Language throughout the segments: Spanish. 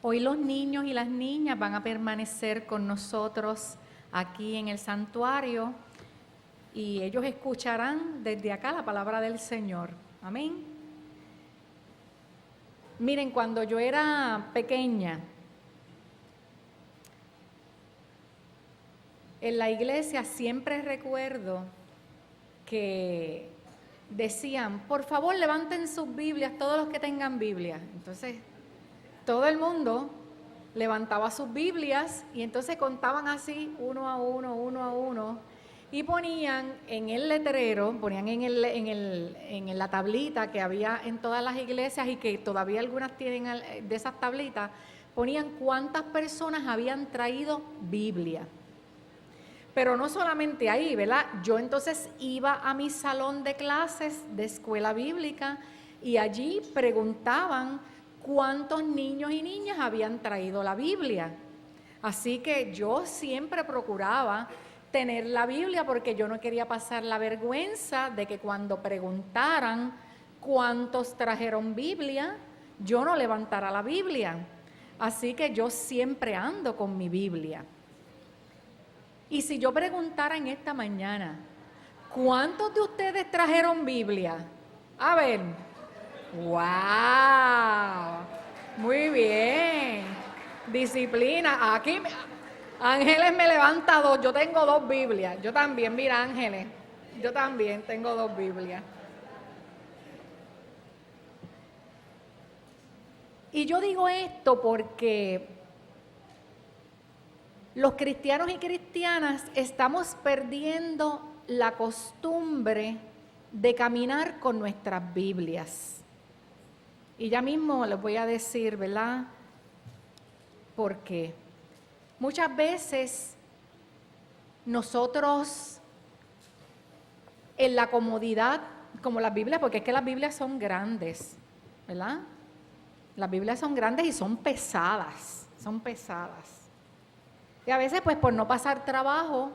Hoy los niños y las niñas van a permanecer con nosotros aquí en el santuario y ellos escucharán desde acá la palabra del Señor. Amén. Miren, cuando yo era pequeña, en la iglesia siempre recuerdo que decían, por favor levanten sus Biblias, todos los que tengan Biblia. Entonces, todo el mundo levantaba sus Biblias y entonces contaban así, uno a uno, y ponían en el letrero, ponían en la tablita que había en todas las iglesias y que todavía algunas tienen de esas tablitas, ponían cuántas personas habían traído Biblia. Pero no solamente ahí, ¿verdad? Yo entonces iba a mi salón de clases de escuela bíblica y allí preguntaban cuántos niños y niñas habían traído la Biblia. Así que yo siempre procuraba tener la Biblia porque yo no quería pasar la vergüenza de que cuando preguntaran cuántos trajeron Biblia, yo no levantara la Biblia. Así que yo siempre ando con mi Biblia. Y si yo preguntara en esta mañana, ¿cuántos de ustedes trajeron Biblia? A ver, ¡wow! Muy bien, disciplina. Aquí Ángeles me levanta 2, yo tengo 2 Biblias. Yo también, mira Ángeles, yo también tengo 2 Biblias. Y yo digo esto porque los cristianos y cristianas estamos perdiendo la costumbre de caminar con nuestras Biblias. Y ya mismo les voy a decir, ¿verdad? Porque muchas veces nosotros en la comodidad, como las Biblias, porque es que las Biblias son grandes, ¿verdad? Las Biblias son grandes y son pesadas, Y a veces, pues por no pasar trabajo,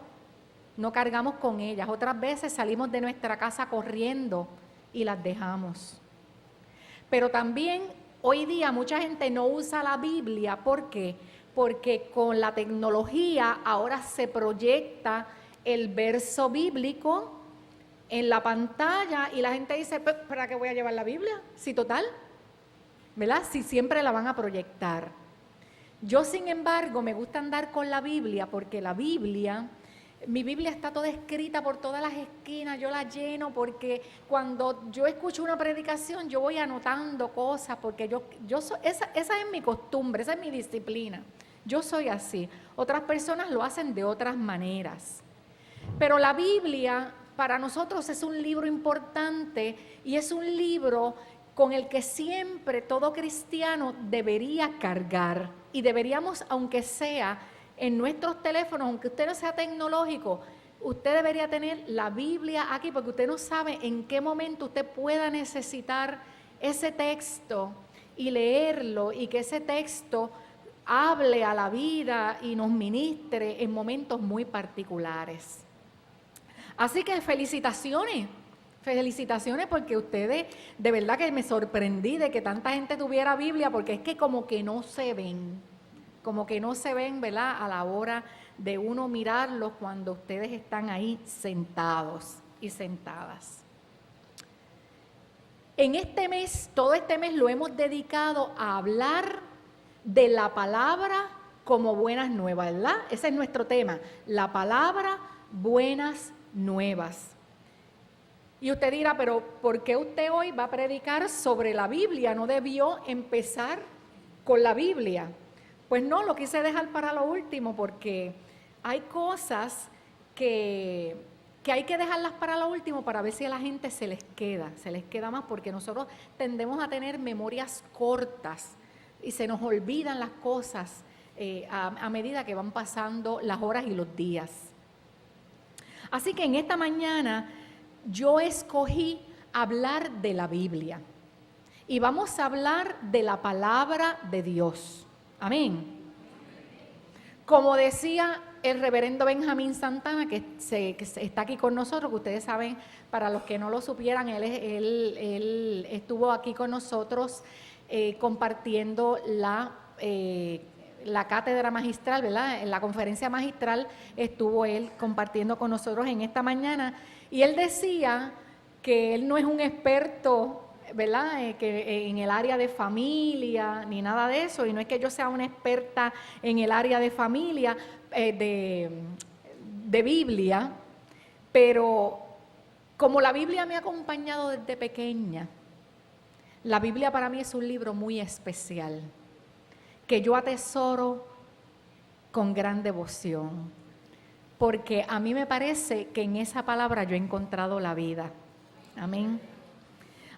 no cargamos con ellas. Otras veces salimos de nuestra casa corriendo y las dejamos. Pero también hoy día mucha gente no usa la Biblia. ¿Por qué? Porque con la tecnología ahora se proyecta el verso bíblico en la pantalla y la gente dice, ¿para qué voy a llevar la Biblia? Si total, ¿verdad? Si siempre la van a proyectar. Yo, sin embargo, me gusta andar con la Biblia porque la Biblia, mi Biblia está toda escrita por todas las esquinas, yo la lleno porque cuando yo escucho una predicación yo voy anotando cosas porque esa es mi costumbre, esa es mi disciplina. Yo soy así. Otras personas lo hacen de otras maneras. Pero la Biblia para nosotros es un libro importante y es un libro con el que siempre todo cristiano debería cargar y deberíamos, aunque sea en nuestros teléfonos, aunque usted no sea tecnológico, usted debería tener la Biblia aquí porque usted no sabe en qué momento usted pueda necesitar ese texto y leerlo y que ese texto hable a la vida y nos ministre en momentos muy particulares. Así que felicitaciones porque ustedes, de verdad que me sorprendí de que tanta gente tuviera Biblia, porque es que como que no se ven, ¿verdad? A la hora de uno mirarlos cuando ustedes están ahí sentados y sentadas. En este mes, todo este mes lo hemos dedicado a hablar de la palabra como buenas nuevas, ¿verdad? Ese es nuestro tema, la palabra buenas nuevas. Y usted dirá, pero ¿por qué usted hoy va a predicar sobre la Biblia? ¿No debió empezar con la Biblia? Pues no, lo quise dejar para lo último porque hay cosas que hay que dejarlas para lo último para ver si a la gente se les queda más porque nosotros tendemos a tener memorias cortas y se nos olvidan las cosas a medida que van pasando las horas y los días. Así que en esta mañana yo escogí hablar de la Biblia y vamos a hablar de la palabra de Dios. Amén. Como decía el reverendo Benjamín Santana, que está aquí con nosotros, que ustedes saben, para los que no lo supieran, él estuvo aquí con nosotros compartiendo la la cátedra magistral, ¿verdad? En la conferencia magistral estuvo él compartiendo con nosotros en esta mañana y él decía que él no es un experto, ¿verdad? Que en el área de familia ni nada de eso, y no es que yo sea una experta en el área de familia, de Biblia, pero como la Biblia me ha acompañado desde pequeña, la Biblia para mí es un libro muy especial, que yo atesoro con gran devoción, porque a mí me parece que en esa palabra yo he encontrado la vida. Amén.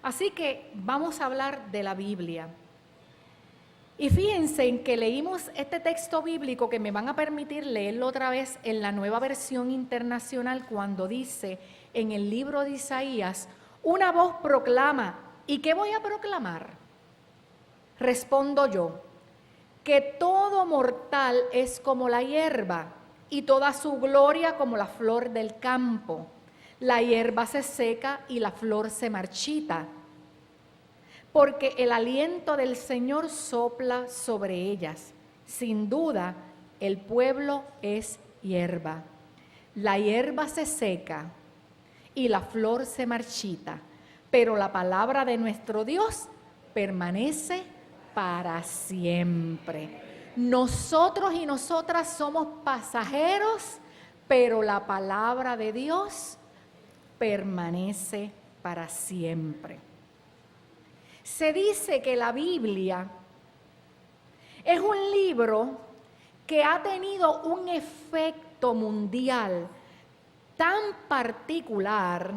Así que vamos a hablar de la Biblia. Y fíjense en que leímos este texto bíblico que me van a permitir leerlo otra vez en la Nueva Versión Internacional cuando dice en el libro de Isaías, una voz proclama, ¿y qué voy a proclamar? Respondo yo, que todo mortal es como la hierba y toda su gloria como la flor del campo. La hierba se seca y la flor se marchita, porque el aliento del Señor sopla sobre ellas. Sin duda, el pueblo es hierba. La hierba se seca y la flor se marchita, pero la palabra de nuestro Dios permanece para siempre. Nosotros y nosotras somos pasajeros, pero la palabra de Dios permanece para siempre. Se dice que la Biblia es un libro que ha tenido un efecto mundial tan particular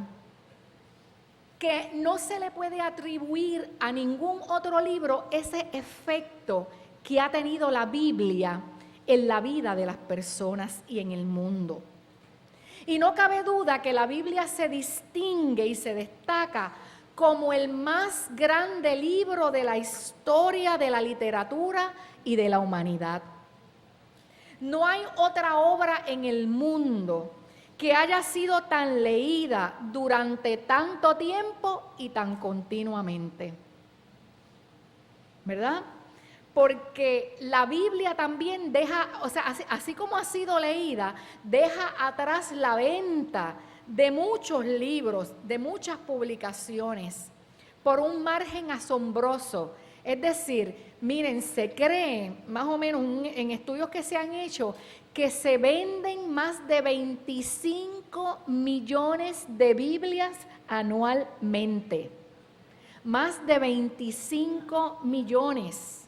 que no se le puede atribuir a ningún otro libro ese efecto que ha tenido la Biblia en la vida de las personas y en el mundo. Y no cabe duda que la Biblia se distingue y se destaca como el más grande libro de la historia de la literatura y de la humanidad. No hay otra obra en el mundo que haya sido tan leída durante tanto tiempo y tan continuamente, ¿verdad? Porque la Biblia también deja, o sea, así como ha sido leída, deja atrás la venta de muchos libros, de muchas publicaciones, por un margen asombroso. Es decir, miren, se cree, más o menos en estudios que se han hecho, que se venden más de 25 millones de Biblias anualmente. Más de 25 millones.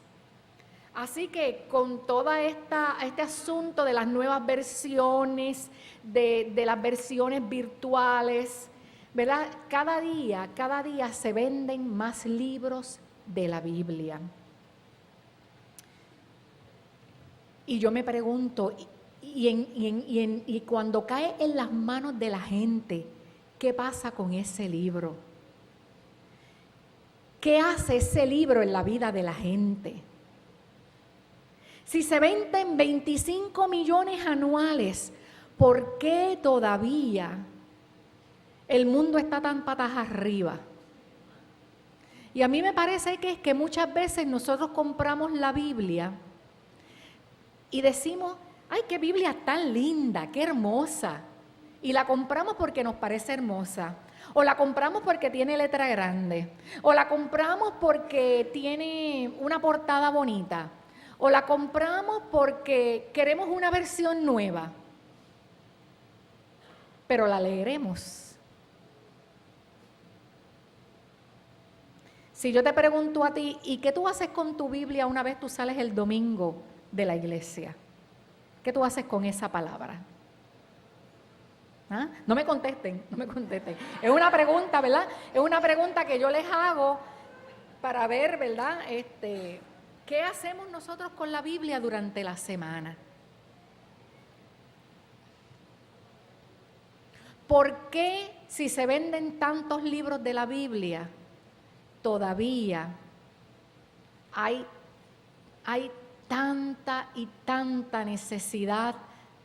Así que con todo este asunto de las nuevas versiones, de las versiones virtuales, ¿verdad? Cada día se venden más libros de la Biblia. Y yo me pregunto, y cuando cae en las manos de la gente, ¿qué pasa con ese libro? ¿Qué hace ese libro en la vida de la gente? Si se venden 25 millones anuales, ¿por qué todavía el mundo está tan patas arriba? Y a mí me parece que es que muchas veces nosotros compramos la Biblia y decimos, ¡ay, qué Biblia tan linda, qué hermosa! Y la compramos porque nos parece hermosa, o la compramos porque tiene letra grande, o la compramos porque tiene una portada bonita, o la compramos porque queremos una versión nueva, pero la leeremos. Si yo te pregunto a ti, ¿y qué tú haces con tu Biblia una vez tú sales el domingo de la iglesia? ¿Qué tú haces con esa palabra? ¿Ah? No me contesten. Es una pregunta, ¿verdad? Es una pregunta que yo les hago para ver, ¿verdad? ¿Qué hacemos nosotros con la Biblia durante la semana? ¿Por qué si se venden tantos libros de la Biblia, todavía hay tanta y tanta necesidad,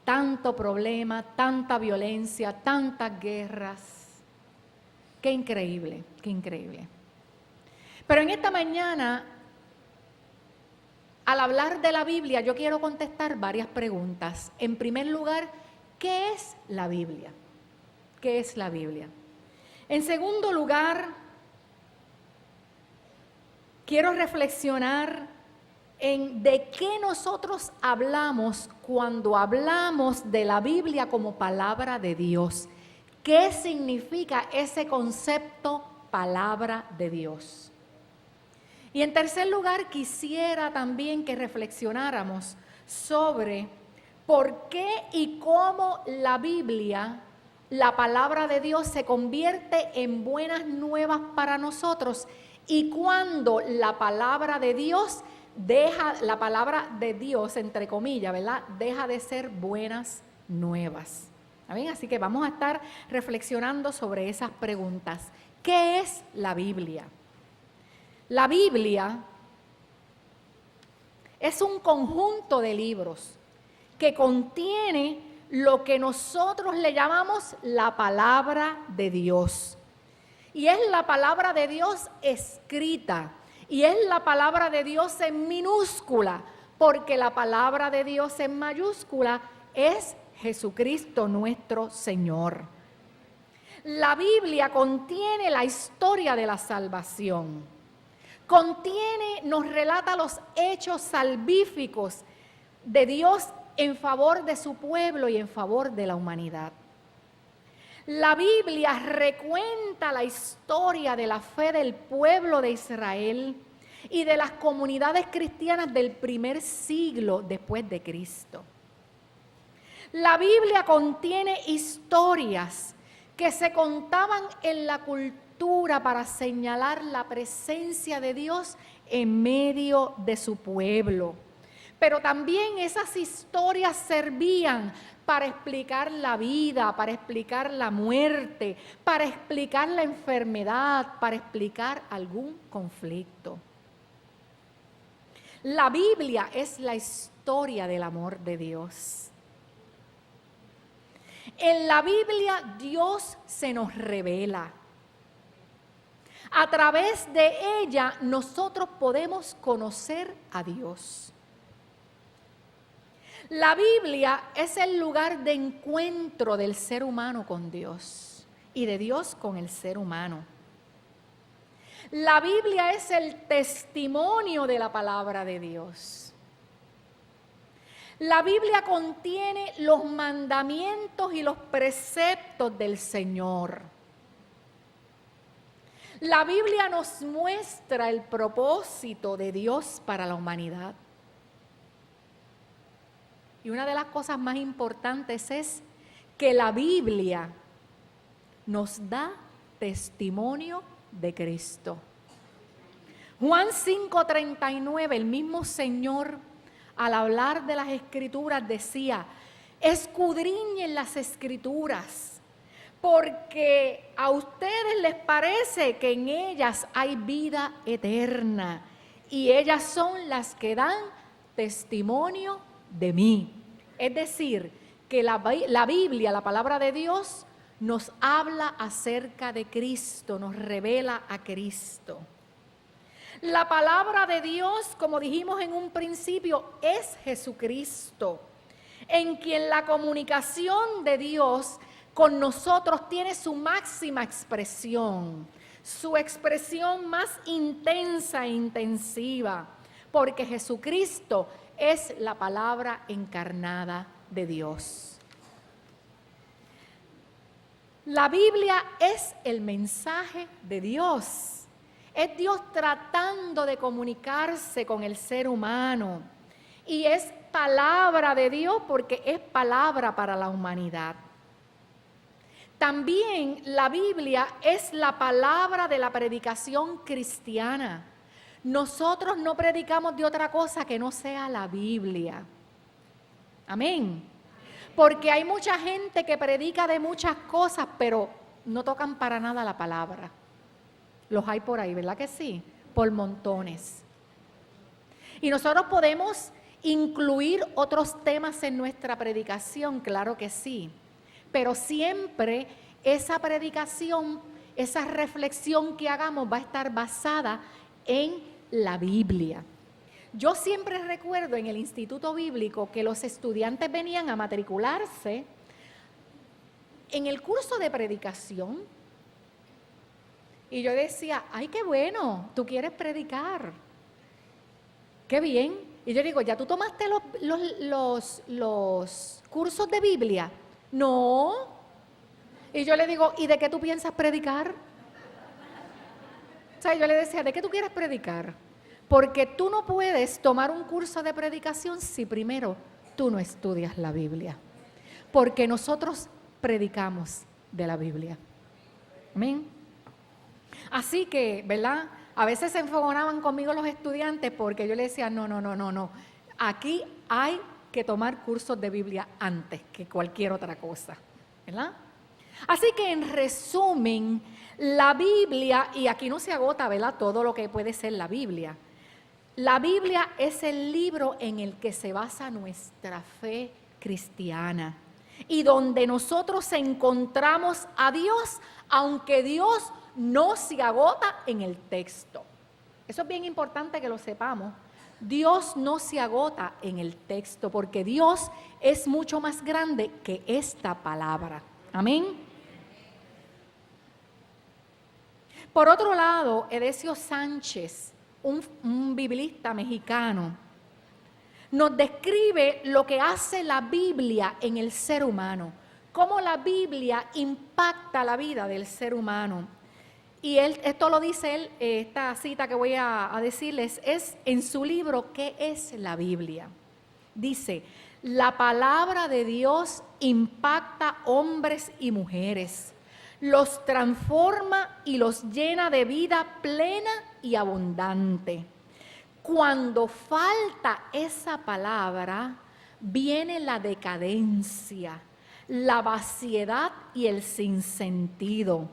tanto problema, tanta violencia, tantas guerras? Qué increíble, qué increíble. Pero en esta mañana al hablar de la Biblia, yo quiero contestar varias preguntas. En primer lugar, ¿qué es la Biblia? ¿Qué es la Biblia? En segundo lugar, quiero reflexionar en de qué nosotros hablamos cuando hablamos de la Biblia como palabra de Dios. ¿Qué significa ese concepto palabra de Dios? Y en tercer lugar, quisiera también que reflexionáramos sobre por qué y cómo la Biblia, la palabra de Dios, se convierte en buenas nuevas para nosotros y cuando la palabra de Dios la palabra de Dios, entre comillas, ¿verdad?, deja de ser buenas nuevas. ¿Bien? Así que vamos a estar reflexionando sobre esas preguntas. ¿Qué es la Biblia? La Biblia es un conjunto de libros que contiene lo que nosotros le llamamos la palabra de Dios. Y es la palabra de Dios escrita. Y es la palabra de Dios en minúscula, porque la palabra de Dios en mayúscula es Jesucristo nuestro Señor. La Biblia contiene la historia de la salvación. Nos relata los hechos salvíficos de Dios en favor de su pueblo y en favor de la humanidad. La Biblia recuenta la historia de la fe del pueblo de Israel y de las comunidades cristianas del primer siglo después de Cristo. La Biblia contiene historias que se contaban en la cultura para señalar la presencia de Dios en medio de su pueblo. Pero también esas historias servían para explicar la vida, para explicar la muerte, para explicar la enfermedad, para explicar algún conflicto. La Biblia es la historia del amor de Dios. En la Biblia Dios se nos revela. A través de ella nosotros podemos conocer a Dios. La Biblia es el lugar de encuentro del ser humano con Dios y de Dios con el ser humano. La Biblia es el testimonio de la palabra de Dios. La Biblia contiene los mandamientos y los preceptos del Señor. La Biblia nos muestra el propósito de Dios para la humanidad. Y una de las cosas más importantes es que la Biblia nos da testimonio de Cristo. Juan 5:39, el mismo Señor, al hablar de las Escrituras, decía: escudriñen las Escrituras, porque a ustedes les parece que en ellas hay vida eterna, y ellas son las que dan testimonio de mí. Es decir, que la Biblia, la palabra de Dios, nos habla acerca de Cristo, nos revela a Cristo. La palabra de Dios, como dijimos en un principio, es Jesucristo, en quien la comunicación de Dios con nosotros tiene su máxima expresión, su expresión más intensa e intensiva, porque Jesucristo es la palabra encarnada de Dios. La Biblia es el mensaje de Dios. Es Dios tratando de comunicarse con el ser humano. Y es palabra de Dios porque es palabra para la humanidad. También la Biblia es la palabra de la predicación cristiana. Nosotros no predicamos de otra cosa que no sea la Biblia. Amén. Porque hay mucha gente que predica de muchas cosas, pero no tocan para nada la palabra. Los hay por ahí, ¿verdad que sí? Por montones. Y nosotros podemos incluir otros temas en nuestra predicación, claro que sí. Pero siempre esa predicación, esa reflexión que hagamos va a estar basada en la Biblia. Yo siempre recuerdo en el Instituto Bíblico que los estudiantes venían a matricularse en el curso de predicación. Y yo decía, ay, qué bueno, tú quieres predicar. Qué bien. Y yo digo, ¿ya tú tomaste los cursos de Biblia? No. Y yo le digo, ¿y de qué tú piensas predicar? O sea, yo le decía, ¿de qué tú quieres predicar? Porque tú no puedes tomar un curso de predicación si primero tú no estudias la Biblia. Porque nosotros predicamos de la Biblia. Amén. Así que, ¿verdad? A veces se enfogonaban conmigo los estudiantes porque yo les decía, no. Aquí hay que tomar cursos de Biblia antes que cualquier otra cosa, ¿verdad? Así que en resumen, la Biblia, y aquí no se agota, ¿verdad?, todo lo que puede ser la Biblia. La Biblia es el libro en el que se basa nuestra fe cristiana y donde nosotros encontramos a Dios, aunque Dios no se agota en el texto. Eso es bien importante que lo sepamos. Dios no se agota en el texto porque Dios es mucho más grande que esta palabra. Amén. Por otro lado, Edesio Sánchez, un biblista mexicano, nos describe lo que hace la Biblia en el ser humano, cómo la Biblia impacta la vida del ser humano. Y esto lo dice él, esta cita que voy a decirles, es en su libro ¿Qué es la Biblia? Dice, la palabra de Dios impacta hombres y mujeres, los transforma y los llena de vida plena y abundante. Cuando falta esa palabra, viene la decadencia, la vaciedad y el sinsentido.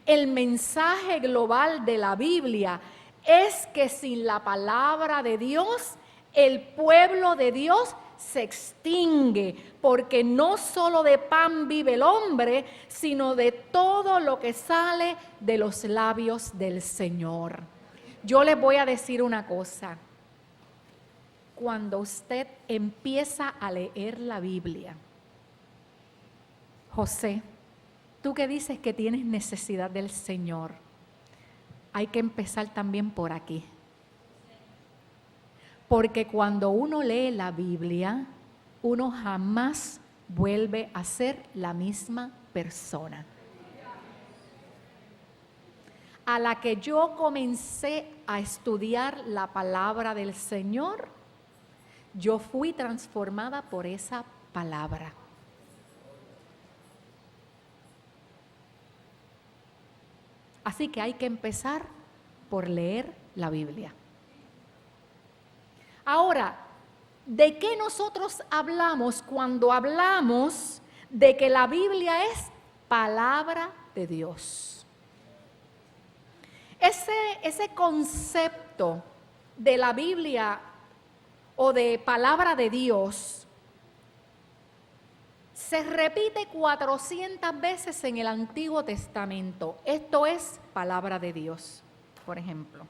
El mensaje global de la Biblia es que sin la palabra de Dios, el pueblo de Dios se extingue, porque no solo de pan vive el hombre, sino de todo lo que sale de los labios del Señor. Yo les voy a decir una cosa. Cuando usted empieza a leer la Biblia, José, tú que dices que tienes necesidad del Señor, hay que empezar también por aquí. Porque cuando uno lee la Biblia, uno jamás vuelve a ser la misma persona. A la que yo comencé a estudiar la palabra del Señor, yo fui transformada por esa palabra. Así que hay que empezar por leer la Biblia. Ahora, ¿de qué nosotros hablamos cuando hablamos de que la Biblia es palabra de Dios? Ese concepto de la Biblia o de palabra de Dios se repite 400 veces en el Antiguo Testamento. Esto es palabra de Dios, por ejemplo.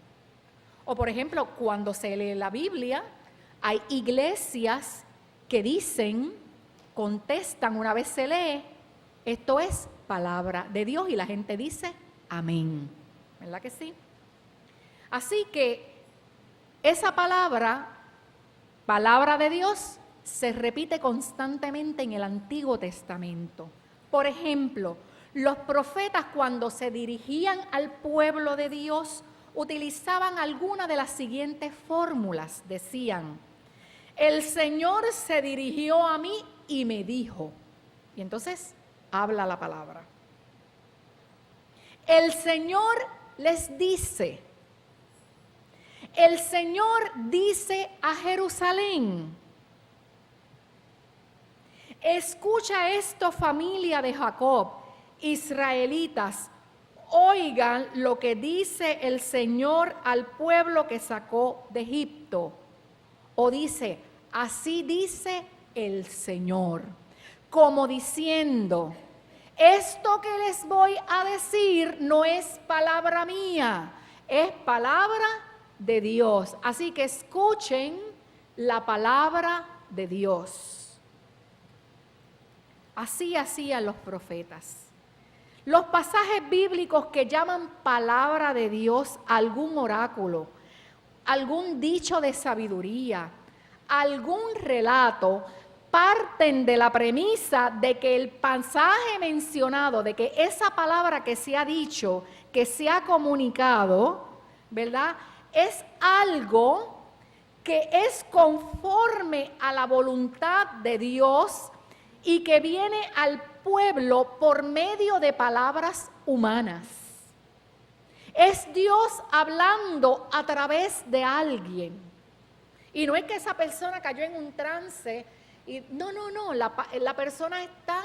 O por ejemplo, cuando se lee la Biblia, hay iglesias que dicen, contestan una vez se lee, esto es palabra de Dios, y la gente dice amén. ¿Verdad que sí? Así que esa palabra de Dios, se repite constantemente en el Antiguo Testamento. Por ejemplo, los profetas cuando se dirigían al pueblo de Dios utilizaban alguna de las siguientes fórmulas. Decían, el Señor se dirigió a mí y me dijo. Y entonces habla la palabra. El Señor les dice. El Señor dice a Jerusalén. Escucha esto, familia de Jacob, israelitas, oigan lo que dice el Señor al pueblo que sacó de Egipto. O dice, así dice el Señor, como diciendo, esto que les voy a decir no es palabra mía, es palabra de Dios. Así que escuchen la palabra de Dios. Así hacían los profetas. Los pasajes bíblicos que llaman palabra de Dios algún oráculo, algún dicho de sabiduría, algún relato, parten de la premisa de que el pasaje mencionado, de que esa palabra que se ha dicho, que se ha comunicado, ¿verdad?, es algo que es conforme a la voluntad de Dios y que viene al pueblo por medio de palabras humanas. Es Dios hablando a través de alguien. Y no es que esa persona cayó en un trance. No, la persona está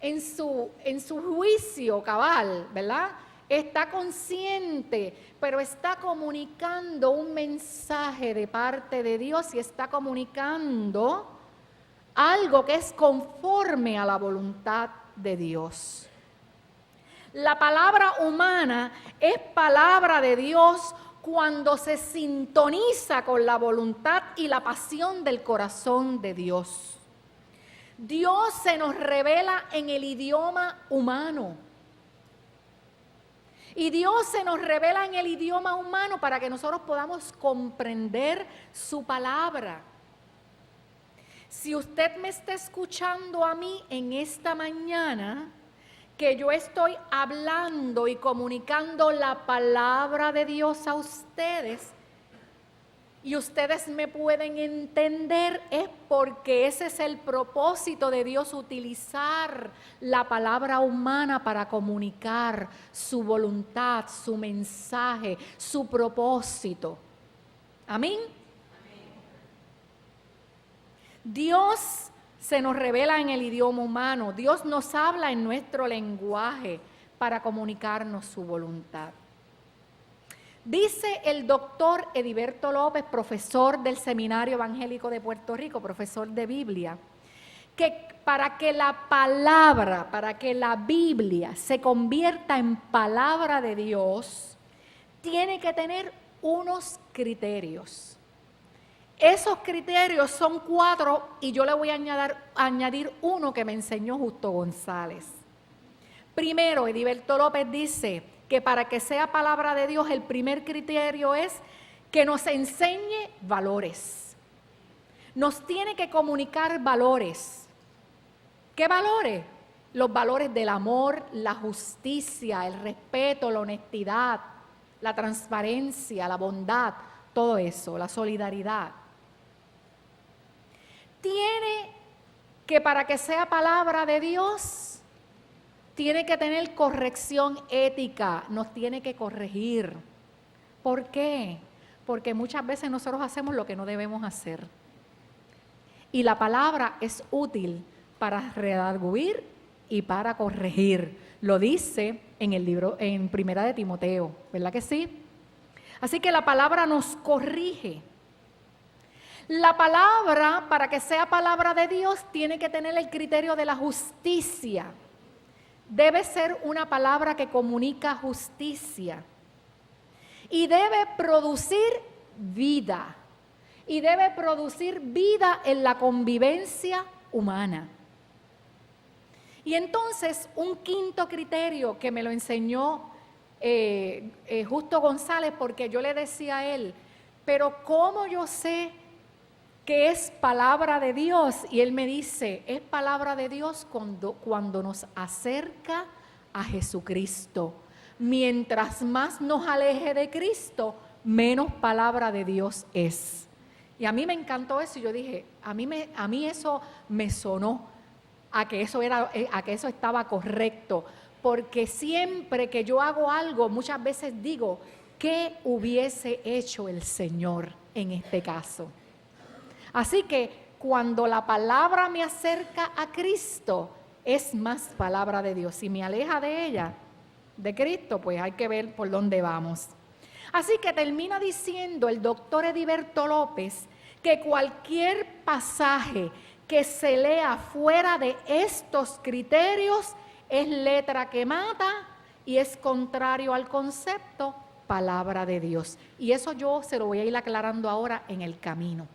en su juicio cabal, ¿verdad? Está consciente, pero está comunicando un mensaje de parte de Dios y está comunicando algo que es conforme a la voluntad de Dios. La palabra humana es palabra de Dios cuando se sintoniza con la voluntad y la pasión del corazón de Dios. Dios se nos revela en el idioma humano. Y Dios se nos revela en el idioma humano para que nosotros podamos comprender su palabra. Si usted me está escuchando a mí en esta mañana, que yo estoy hablando y comunicando la palabra de Dios a ustedes, y ustedes me pueden entender, es porque ese es el propósito de Dios, utilizar la palabra humana para comunicar su voluntad, su mensaje, su propósito. Amén. Dios se nos revela en el idioma humano, Dios nos habla en nuestro lenguaje para comunicarnos su voluntad. Dice el doctor Ediberto López, profesor del Seminario Evangélico de Puerto Rico, profesor de Biblia, que para que la Biblia se convierta en palabra de Dios, tiene que tener unos criterios. Esos criterios son 4 y yo le voy a añadir uno que me enseñó Justo González. Primero, Ediberto López dice que para que sea palabra de Dios, el primer criterio es que nos enseñe valores. Nos tiene que comunicar valores. ¿Qué valores? Los valores del amor, la justicia, el respeto, la honestidad, la transparencia, la bondad, todo eso, la solidaridad. Tiene que, para que sea palabra de Dios, tiene que tener corrección ética, nos tiene que corregir. ¿Por qué? Porque muchas veces nosotros hacemos lo que no debemos hacer. Y la palabra es útil para redarguir y para corregir. Lo dice en el libro, en Primera de Timoteo, ¿verdad que sí? Así que la palabra nos corrige. La palabra, para que sea palabra de Dios, tiene que tener el criterio de la justicia. Debe ser una palabra que comunica justicia y debe producir vida. Y debe producir vida en la convivencia humana. Y entonces, un quinto criterio que me lo enseñó Justo González, porque yo le decía a él, pero ¿cómo yo sé que es palabra de Dios? Y él me dice, es palabra de Dios cuando nos acerca a Jesucristo. Mientras más nos aleje de Cristo, menos palabra de Dios es. Y a mí me encantó eso y yo dije, a mí eso me sonó a que eso estaba correcto, porque siempre que yo hago algo, muchas veces digo, ¿qué hubiese hecho el Señor en este caso? Así que cuando la palabra me acerca a Cristo, es más palabra de Dios. Si me aleja de ella, de Cristo, pues hay que ver por dónde vamos. Así que termina diciendo el doctor Ediberto López que cualquier pasaje que se lea fuera de estos criterios es letra que mata y es contrario al concepto palabra de Dios. Y eso yo se lo voy a ir aclarando ahora en el camino.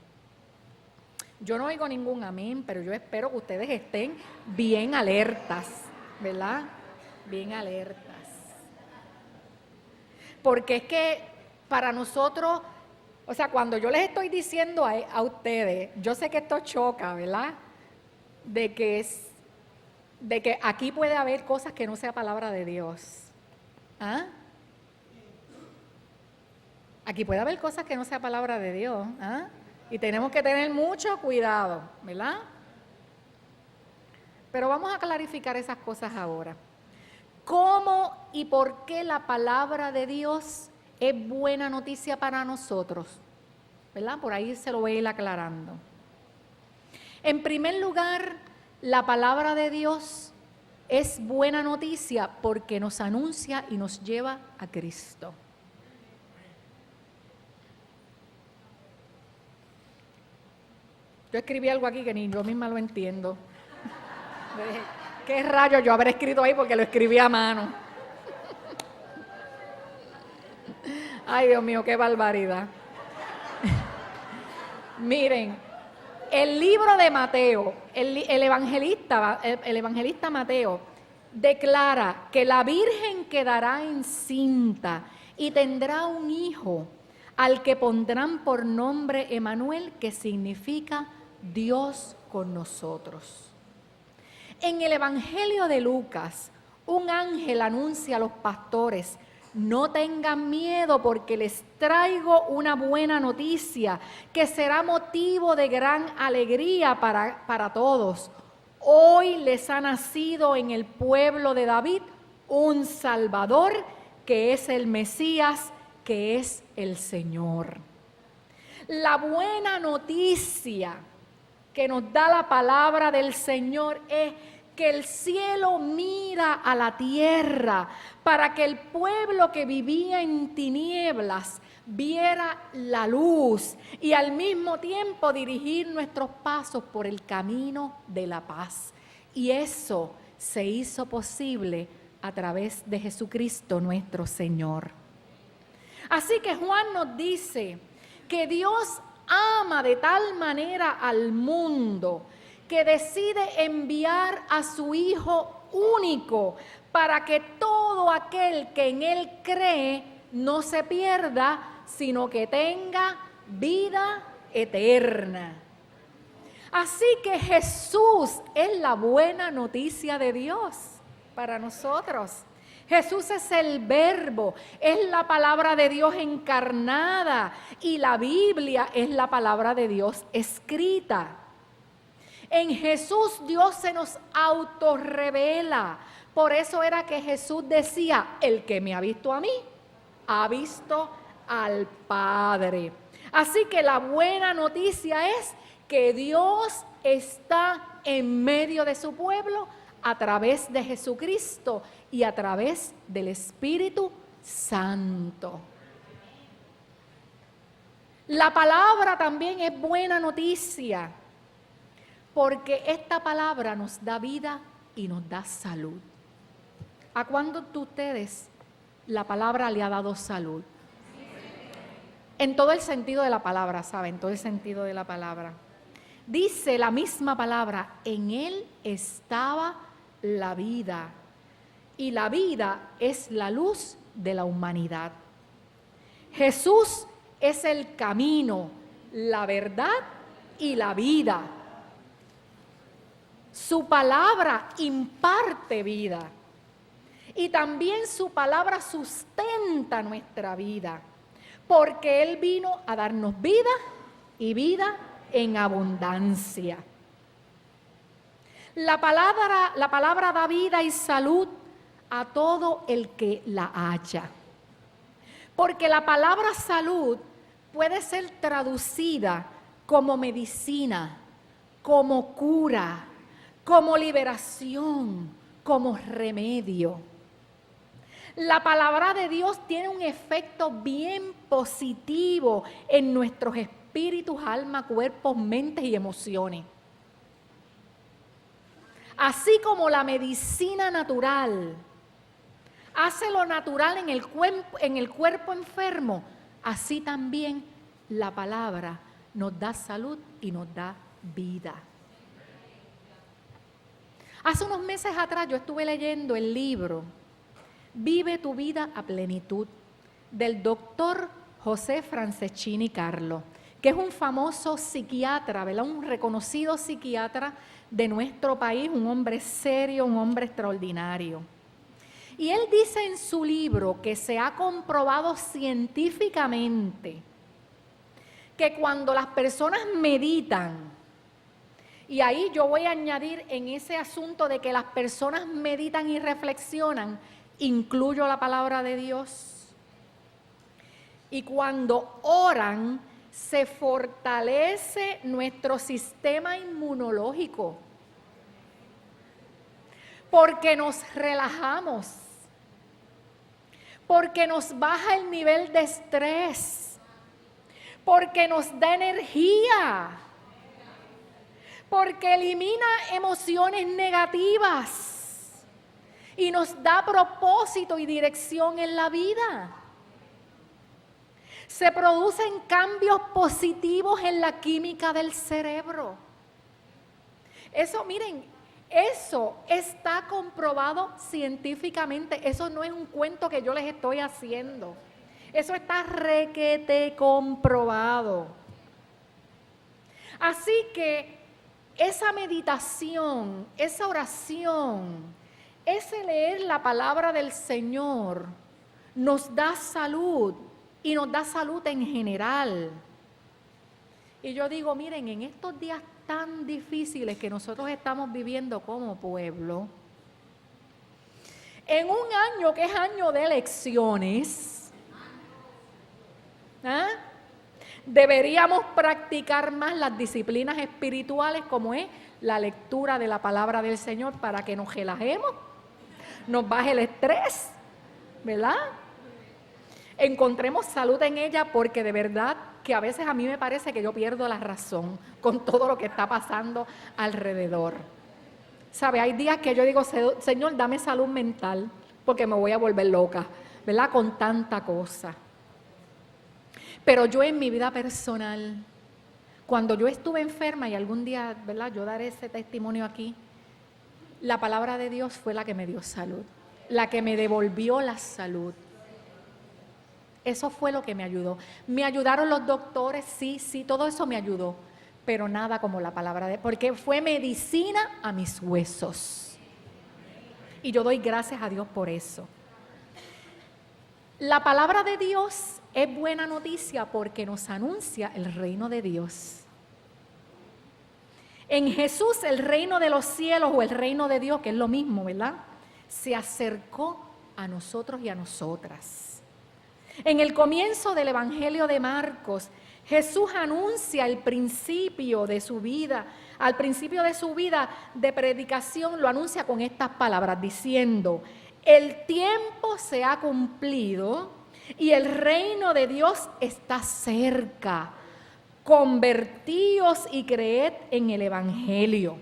Yo no oigo ningún amén, pero yo espero que ustedes estén bien alertas, ¿verdad? Bien alertas. Porque es que para nosotros, o sea, cuando yo les estoy diciendo a ustedes, yo sé que esto choca, ¿verdad? De que aquí puede haber cosas que no sea palabra de Dios. ¿Ah? Aquí puede haber cosas que no sea palabra de Dios. ¿Ah? Y tenemos que tener mucho cuidado, ¿verdad? Pero vamos a clarificar esas cosas ahora. ¿Cómo y por qué la palabra de Dios es buena noticia para nosotros? ¿Verdad? Por ahí se lo voy a ir aclarando. En primer lugar, la palabra de Dios es buena noticia porque nos anuncia y nos lleva a Cristo. Yo escribí algo aquí que ni yo misma lo entiendo. ¿Qué rayos yo habré escrito ahí? Porque lo escribí a mano. Ay, Dios mío, qué barbaridad. Miren, el libro de Mateo, el evangelista Mateo, declara que la Virgen quedará encinta y tendrá un hijo al que pondrán por nombre Emanuel, que significa Dios con nosotros. En el Evangelio de Lucas, un ángel anuncia a los pastores: no tengan miedo porque les traigo una buena noticia que será motivo de gran alegría para todos. Hoy les ha nacido en el pueblo de David un Salvador, que es el Mesías, que es el Señor. La buena noticia que nos da la palabra del Señor es que el cielo mira a la tierra para que el pueblo que vivía en tinieblas viera la luz y al mismo tiempo dirigir nuestros pasos por el camino de la paz. Y eso se hizo posible a través de Jesucristo nuestro Señor. Así que Juan nos dice que Dios ama de tal manera al mundo que decide enviar a su Hijo único para que todo aquel que en Él cree no se pierda, sino que tenga vida eterna. Así que Jesús es la buena noticia de Dios para nosotros. Jesús es el Verbo, es la palabra de Dios encarnada y la Biblia es la palabra de Dios escrita. En Jesús Dios se nos autorrevela. Por eso era que Jesús decía: el que me ha visto a mí, ha visto al Padre. Así que la buena noticia es que Dios está en medio de su pueblo a través de Jesucristo y a través del Espíritu Santo. La palabra también es buena noticia, porque esta palabra nos da vida y nos da salud. ¿A cuántos de ustedes la palabra le ha dado salud? En todo el sentido de la palabra, ¿saben? En todo el sentido de la palabra. Dice la misma palabra: en Él estaba la vida, y la vida es la luz de la humanidad. Jesús es el camino, la verdad y la vida. Su palabra imparte vida y también su palabra sustenta nuestra vida, porque Él vino a darnos vida y vida en abundancia. La palabra da vida y salud a todo el que la haya, porque la palabra salud puede ser traducida como medicina, como cura, como liberación, como remedio. La palabra de Dios tiene un efecto bien positivo en nuestros espíritus, alma, cuerpos, mentes y emociones. Así como la medicina natural hace lo natural en el cuerpo enfermo, así también la palabra nos da salud y nos da vida. Hace unos meses atrás yo estuve leyendo el libro Vive tu vida a plenitud, del doctor José Franceschini Carlo, que es un famoso psiquiatra, ¿verdad? Un reconocido psiquiatra de nuestro país, un hombre serio, un hombre extraordinario. Y él dice en su libro que se ha comprobado científicamente que cuando las personas meditan, y ahí yo voy a añadir en ese asunto de que las personas meditan y reflexionan, incluyo la palabra de Dios. Y cuando oran, se fortalece nuestro sistema inmunológico, porque nos relajamos, porque nos baja el nivel de estrés, porque nos da energía, porque elimina emociones negativas y nos da propósito y dirección en la vida. Se producen cambios positivos en la química del cerebro. Eso, miren, eso está comprobado científicamente. Eso no es un cuento que yo les estoy haciendo. Eso está requete comprobado. Así que esa meditación, esa oración, ese leer la palabra del Señor nos da salud y nos da salud en general. Y yo digo, miren, en estos días tan difíciles que nosotros estamos viviendo como pueblo, en un año que es año de elecciones, deberíamos practicar más las disciplinas espirituales como es la lectura de la palabra del Señor para que nos relajemos, nos baje el estrés, ¿verdad? Encontremos salud en ella, porque de verdad que a veces a mí me parece que yo pierdo la razón con todo lo que está pasando alrededor. ¿Sabe? Hay días que yo digo, Señor, dame salud mental, porque me voy a volver loca, ¿verdad? Con tanta cosa. Pero yo en mi vida personal, cuando yo estuve enferma, y algún día, ¿verdad?, yo daré ese testimonio aquí, la palabra de Dios fue la que me dio salud, la que me devolvió la salud. Eso fue lo que me ayudó. Me ayudaron los doctores, sí, todo eso me ayudó, pero nada como la palabra de Dios, porque fue medicina a mis huesos. Y yo doy gracias a Dios por eso. La palabra de Dios es buena noticia porque nos anuncia el reino de Dios. En Jesús el reino de los cielos o el reino de Dios, que es lo mismo, ¿verdad?, se acercó a nosotros y a nosotras. En el comienzo del Evangelio de Marcos, Jesús anuncia el principio de su vida. Al principio de su vida de predicación lo anuncia con estas palabras, diciendo: el tiempo se ha cumplido y el reino de Dios está cerca. Convertíos y creed en el Evangelio.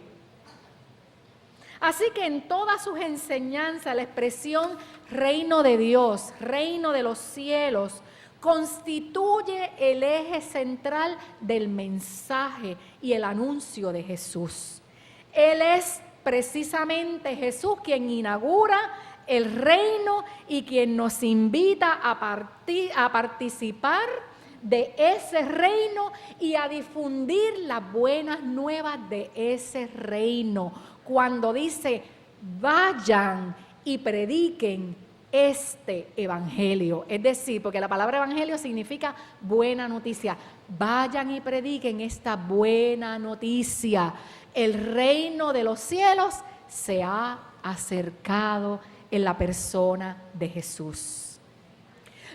Así que en todas sus enseñanzas, la expresión reino de Dios, reino de los cielos, constituye el eje central del mensaje y el anuncio de Jesús. Él es precisamente Jesús quien inaugura el reino y quien nos invita a participar de ese reino y a difundir las buenas nuevas de ese reino. Cuando dice, vayan y prediquen este evangelio. Es decir, porque la palabra evangelio significa buena noticia. Vayan y prediquen esta buena noticia. El reino de los cielos se ha acercado en la persona de Jesús.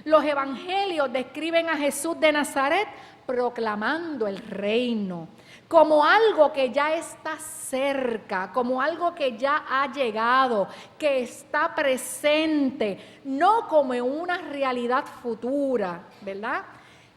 Los evangelios describen a Jesús de Nazaret proclamando el reino como algo que ya está cerca, como algo que ya ha llegado, que está presente, no como en una realidad futura, ¿verdad?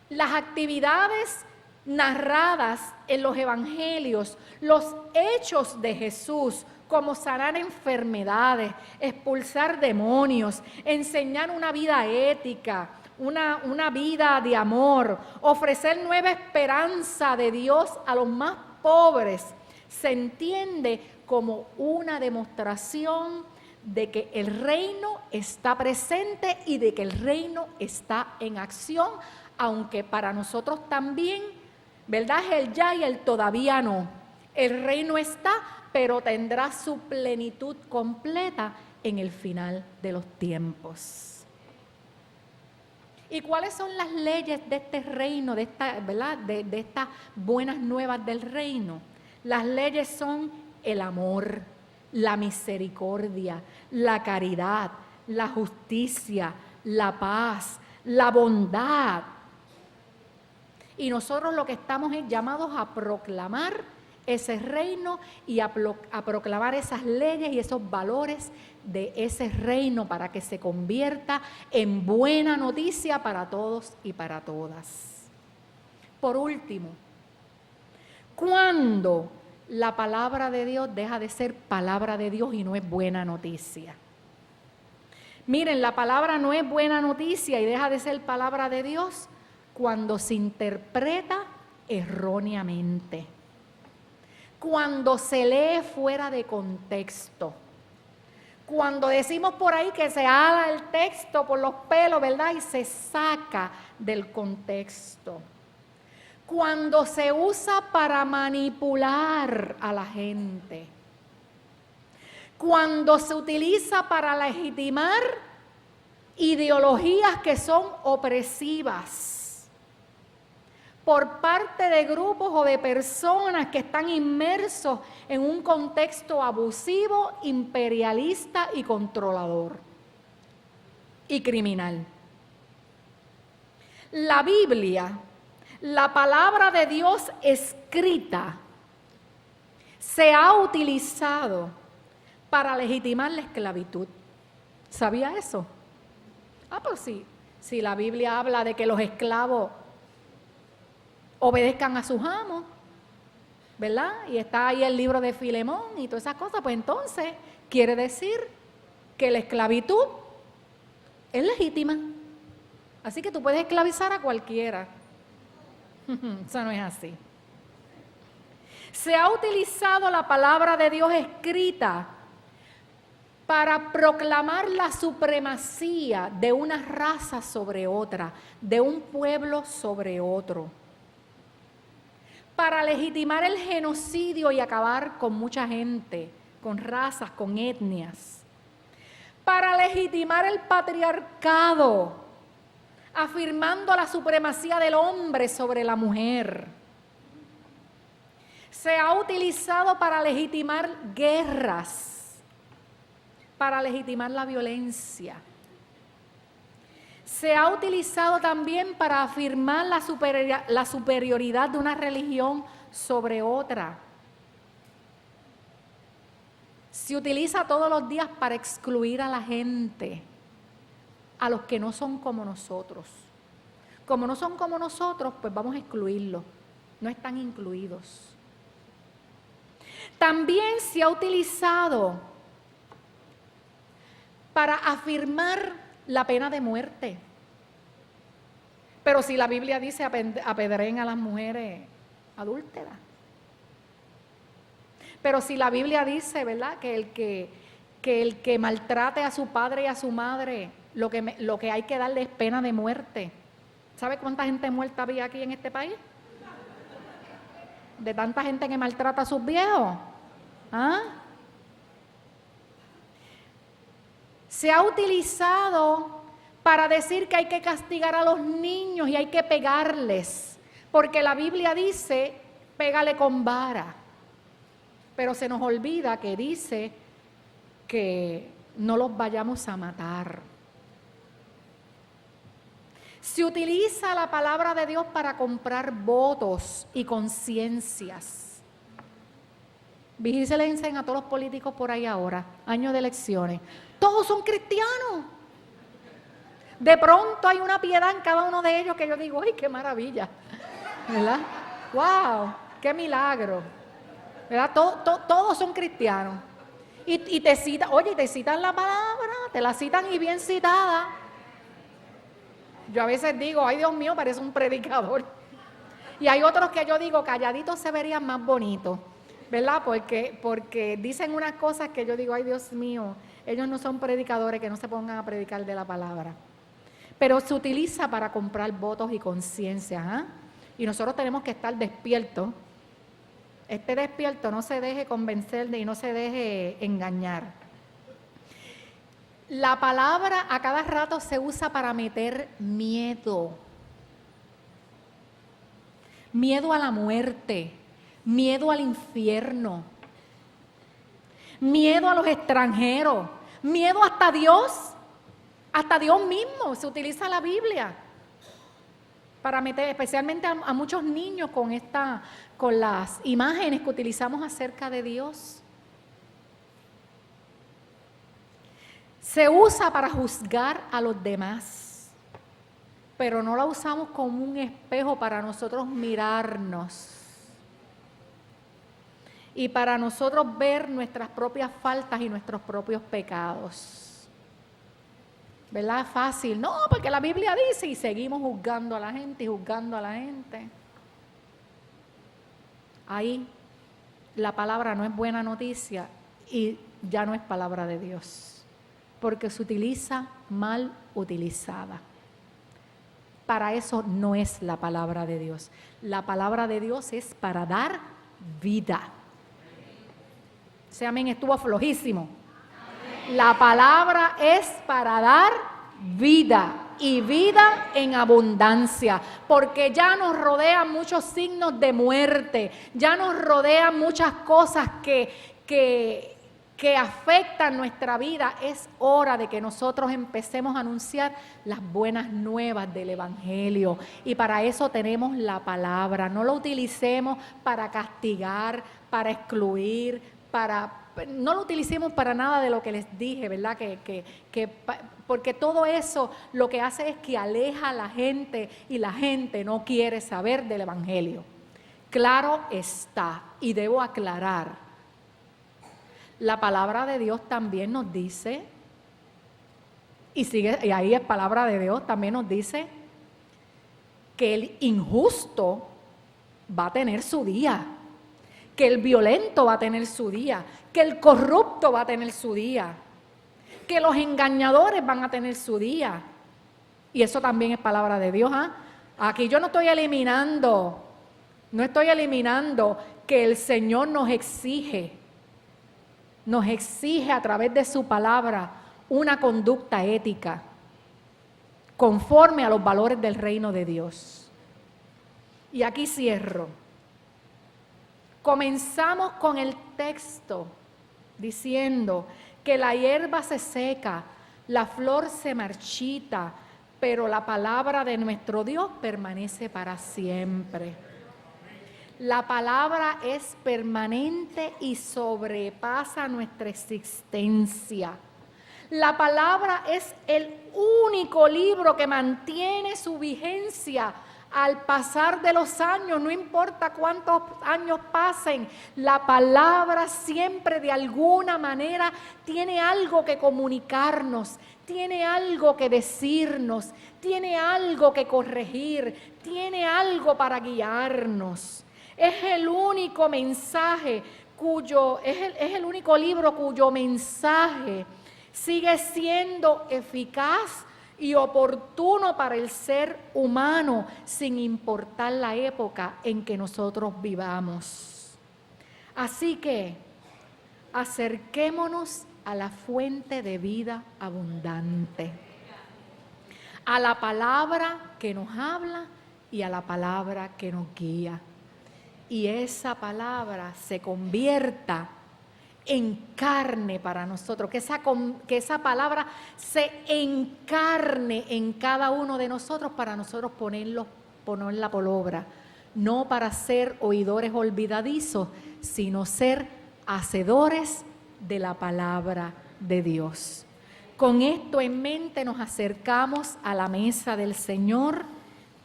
Las actividades narradas en los evangelios, los hechos de Jesús, como sanar enfermedades, expulsar demonios, enseñar una vida ética, una vida de amor, ofrecer nueva esperanza de Dios a los más pobres, se entiende como una demostración de que el reino está presente y de que el reino está en acción, aunque para nosotros también, ¿verdad? Es el ya y el todavía no. El reino está, pero tendrá su plenitud completa en el final de los tiempos. ¿Y cuáles son las leyes de este reino, de estas buenas nuevas del reino? Las leyes son el amor, la misericordia, la caridad, la justicia, la paz, la bondad. Y nosotros lo que estamos es llamados a proclamar ese reino y a proclamar esas leyes y esos valores de ese reino para que se convierta en buena noticia para todos y para todas. Por último, ¿cuándo la palabra de Dios deja de ser palabra de Dios y no es buena noticia? Miren, la palabra no es buena noticia y deja de ser palabra de Dios cuando se interpreta erróneamente, cuando se lee fuera de contexto, cuando decimos por ahí que se ala el texto por los pelos, ¿verdad? Y se saca del contexto. Cuando se usa para manipular a la gente. Cuando se utiliza para legitimar ideologías que son opresivas por parte de grupos o de personas que están inmersos en un contexto abusivo, imperialista y controlador y criminal. La Biblia, la palabra de Dios escrita, se ha utilizado para legitimar la esclavitud. ¿Sabía eso? Pues sí, si la Biblia habla de que los esclavos obedezcan a sus amos, ¿verdad? Y está ahí el libro de Filemón y todas esas cosas, pues entonces quiere decir que la esclavitud es legítima. Así que tú puedes esclavizar a cualquiera. Eso no es así. Se ha utilizado la palabra de Dios escrita para proclamar la supremacía de una raza sobre otra, de un pueblo sobre otro, para legitimar el genocidio y acabar con mucha gente, con razas, con etnias, para legitimar el patriarcado, afirmando la supremacía del hombre sobre la mujer. Se ha utilizado para legitimar guerras, para legitimar la violencia. Se ha utilizado también para afirmar la superioridad de una religión sobre otra. Se utiliza todos los días para excluir a la gente, a los que no son como nosotros. Como no son como nosotros, pues vamos a excluirlos. No están incluidos. También se ha utilizado para afirmar la pena de muerte. Pero si la Biblia dice apedreen a las mujeres adúlteras. Pero si la Biblia dice, ¿verdad?, que el que maltrate a su padre y a su madre, lo que hay que darle es pena de muerte. ¿Sabe cuánta gente muerta había aquí en este país? De tanta gente que maltrata a sus viejos. ¿Ah? Se ha utilizado para decir que hay que castigar a los niños y hay que pegarles, porque la Biblia dice, pégale con vara. Pero se nos olvida que dice que no los vayamos a matar. Se utiliza la palabra de Dios para comprar votos y conciencias. Vigílense a todos los políticos por ahí ahora, años de elecciones. Todos son cristianos. De pronto hay una piedad en cada uno de ellos que yo digo, ¡ay, qué maravilla! ¿Verdad? ¡Wow! ¡Qué milagro! ¿Verdad? Todos son cristianos. Y te citan, oye, te citan la palabra, te la citan y bien citada. Yo a veces digo, ay Dios mío, parece un predicador. Y hay otros que yo digo, calladitos se verían más bonitos, ¿verdad? Porque dicen unas cosas que yo digo, ay Dios mío, ellos no son predicadores, que no se pongan a predicar de la palabra. Pero se utiliza para comprar votos y conciencia, ¿ah? Y nosotros tenemos que estar despiertos. Esté despierto, no se deje convencer y no se deje engañar. La palabra a cada rato se usa para meter miedo. Miedo a la muerte, miedo al infierno, miedo a los extranjeros, miedo hasta Dios mismo. Se utiliza la Biblia para meter, especialmente a muchos niños con las imágenes que utilizamos acerca de Dios. Se usa para juzgar a los demás, pero no la usamos como un espejo para nosotros mirarnos y para nosotros ver nuestras propias faltas y nuestros propios pecados. ¿Verdad? Fácil. No, porque la Biblia dice y seguimos juzgando a la gente y juzgando a la gente. Ahí la palabra no es buena noticia y ya no es palabra de Dios, porque se utiliza mal utilizada. Para eso no es la palabra de Dios. La palabra de Dios es para dar vida. Ese amén estuvo flojísimo. La palabra es para dar vida y vida en abundancia, porque ya nos rodean muchos signos de muerte, ya nos rodean muchas cosas que afectan nuestra vida. Es hora de que nosotros empecemos a anunciar las buenas nuevas del Evangelio, y para eso tenemos la palabra. No lo utilicemos para castigar, para excluir, no lo utilicemos para nada de lo que les dije, ¿verdad? Porque todo eso lo que hace es que aleja a la gente y la gente no quiere saber del Evangelio. Claro está, y debo aclarar, la palabra de Dios también nos dice, y ahí es palabra de Dios, también nos dice que el injusto va a tener su día, que el violento va a tener su día, que el corrupto va a tener su día, que los engañadores van a tener su día. Y eso también es palabra de Dios, ¿ah? Aquí yo no estoy eliminando que el Señor nos exige a través de su palabra una conducta ética conforme a los valores del reino de Dios. Y aquí cierro. Comenzamos con el texto diciendo que la hierba se seca, la flor se marchita, pero la palabra de nuestro Dios permanece para siempre. La palabra es permanente y sobrepasa nuestra existencia. La palabra es el único libro que mantiene su vigencia al pasar de los años. No importa cuántos años pasen, la palabra siempre de alguna manera tiene algo que comunicarnos, tiene algo que decirnos, tiene algo que corregir, tiene algo para guiarnos. Es el único mensaje es el único libro cuyo mensaje sigue siendo eficaz y oportuno para el ser humano, sin importar la época en que nosotros vivamos. Así que acerquémonos a la fuente de vida abundante, a la palabra que nos habla y a la palabra que nos guía. Y esa palabra se convierta en carne para nosotros, que esa palabra se encarne en cada uno de nosotros para nosotros ponerla por obra, no para ser oidores olvidadizos, sino ser hacedores de la palabra de Dios. Con esto en mente nos acercamos a la mesa del Señor,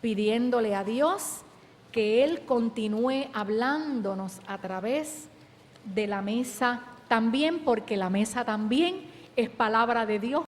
pidiéndole a Dios que Él continúe hablándonos a través de la mesa también, porque la mesa también es palabra de Dios